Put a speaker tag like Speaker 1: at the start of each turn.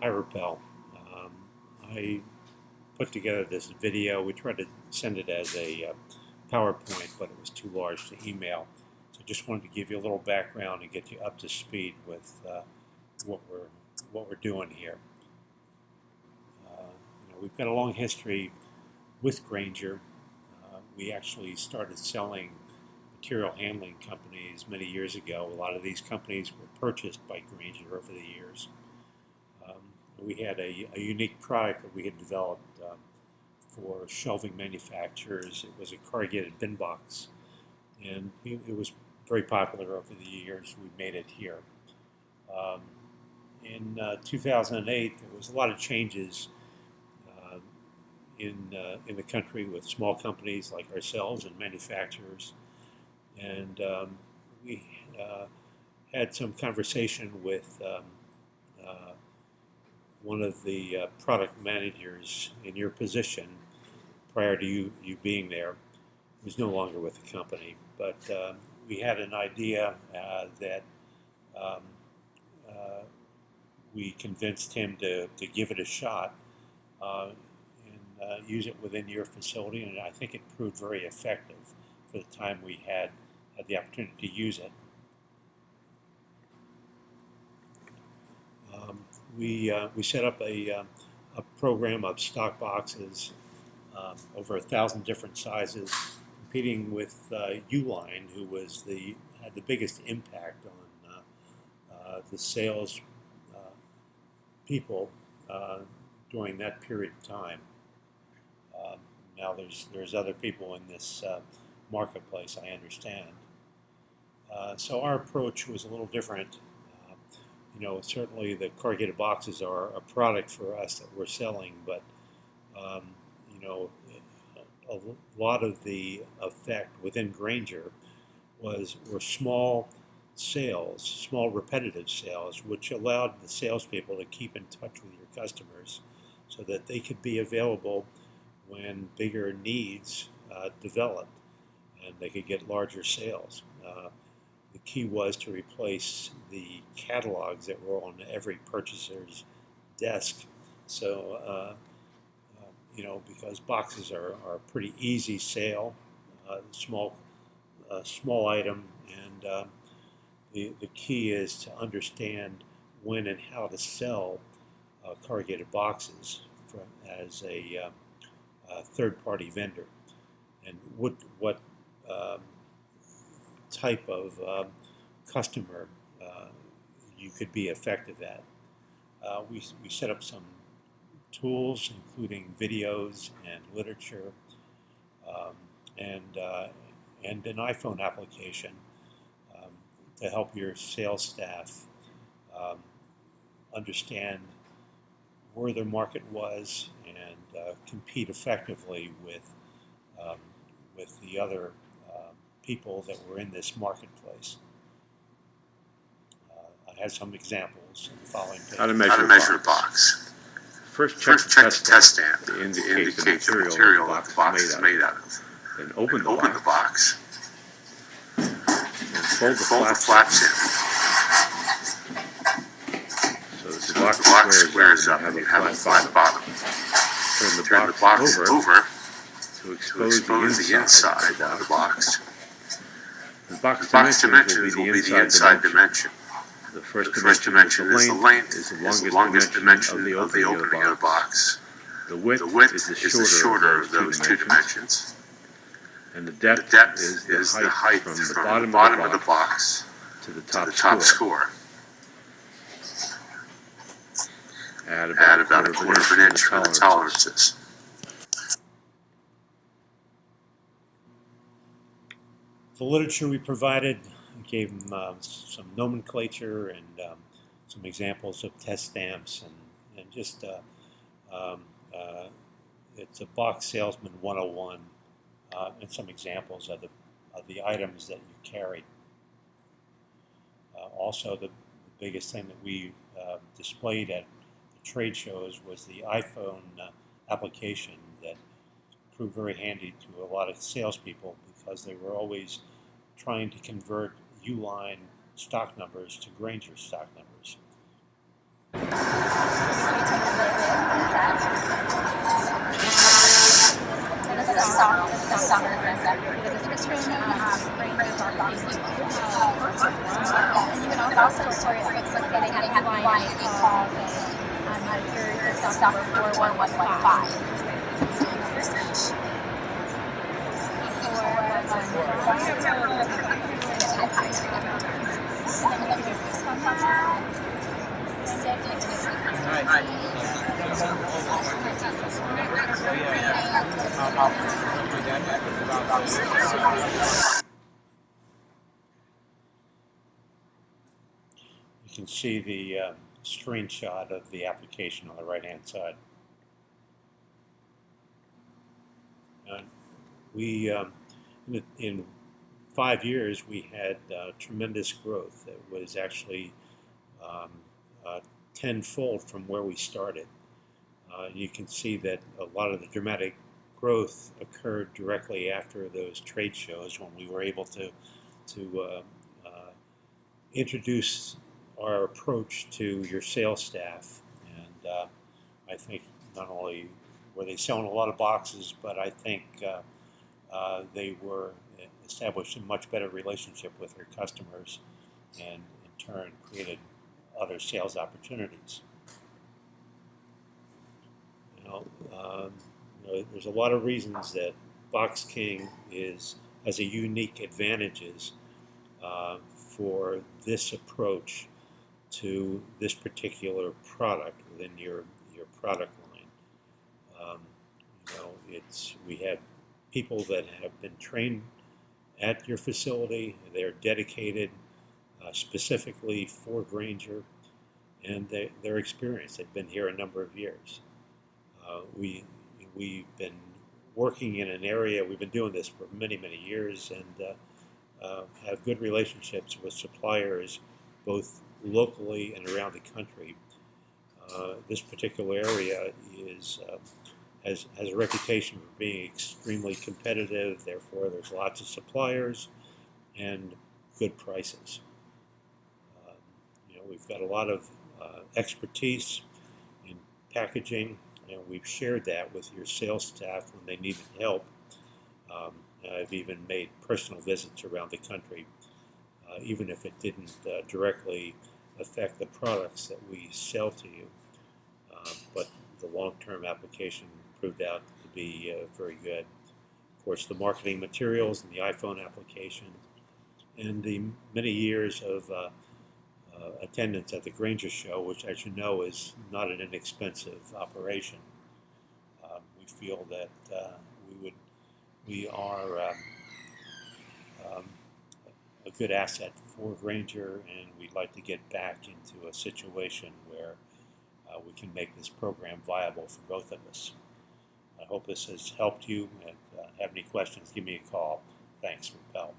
Speaker 1: Hi, Rupal. I put together this video. We tried to send it as a PowerPoint, but it was too large to email. So just wanted to give you a little background and get you up to speed with what we're doing here. We've got a long history with Grainger. We actually started selling material handling companies many years ago. A lot of these companies were purchased by Grainger over the years. We had a unique product that we had developed for shelving manufacturers. It was a corrugated bin box, and it was very popular over the years. We made it here. In 2008, there was a lot of changes in the country with small companies like ourselves and manufacturers, and we had some conversation with one of the product managers in your position prior to you being there. He was no longer with the company, but we had an idea that we convinced him to give it a shot and use it within your facility, and I think it proved very effective for the time we had the opportunity to use it. We set up a program of stock boxes, over 1,000 different sizes, competing with Uline, who had the biggest impact on the sales people during that period of time. Now there's other people in this marketplace, I understand. So our approach was a little different. Certainly the corrugated boxes are a product for us that we're selling, but a lot of the effect within Grainger were small sales, small repetitive sales, which allowed the salespeople to keep in touch with your customers so that they could be available when bigger needs developed and they could get larger sales. The key was to replace the catalogs that were on every purchaser's desk. So, because boxes are a pretty easy sale, small item, and the key is to understand when and how to sell corrugated boxes as a third-party vendor, and what type of customer you could be effective at. We set up some tools, including videos and literature, and an iPhone application to help your sales staff understand where their market was and compete effectively with the other people that were in this marketplace. I had some examples in the following pages.
Speaker 2: How to measure a box. First check the test stamp to indicate the material that the box is made out of. Then open the box and fold the flaps in so that the box squares up and you have a flat bottom. Turn the box over to expose the inside of the box. The box dimensions will be the inside dimension. The first dimension is the length, is the longest dimension of the opening of the box. The width is the shorter of those two dimensions. And the depth is the height from the bottom of the box to the top score. Add about a quarter of an inch for the tolerances.
Speaker 1: The literature we provided gave them some nomenclature and some examples of test stamps, and just it's a box salesman 101 and some examples of the items that you carry. Also, the biggest thing that we displayed at the trade shows was the iPhone application that proved very handy to a lot of salespeople because they were always trying to convert Uline stock numbers to Grainger stock numbers.
Speaker 3: they had a line called here's the stock number 4115.
Speaker 1: You can see the screenshot of the application on the right-hand side. In 5 years, we had tremendous growth. It was actually tenfold from where we started. You can see that a lot of the dramatic growth occurred directly after those trade shows when we were able to introduce our approach to your sales staff. And I think not only were they selling a lot of boxes, but I think they were established a much better relationship with their customers, and in turn created other sales opportunities. There's a lot of reasons that Box King has a unique advantages for this approach to this particular product within your product line. We have people that have been trained at your facility. They're dedicated specifically for Grainger, and they're experienced. They've been here a number of years. We've been working in an area, we've been doing this for many, many years, and have good relationships with suppliers both locally and around the country. This particular area has a reputation for being extremely competitive. Therefore, there's lots of suppliers and good prices. We've got a lot of expertise in packaging, and we've shared that with your sales staff when they needed help. I've even made personal visits around the country, even if it didn't directly affect the products that we sell to you. But the long-term application proved out to be very good. Of course, the marketing materials and the iPhone application, and the many years of attendance at the Grainger show, which, as you know, is not an inexpensive operation. We feel that we are a good asset for Grainger, and we'd like to get back into a situation where we can make this program viable for both of us. I hope this has helped you, and have any questions, give me a call. Thanks, Rupal.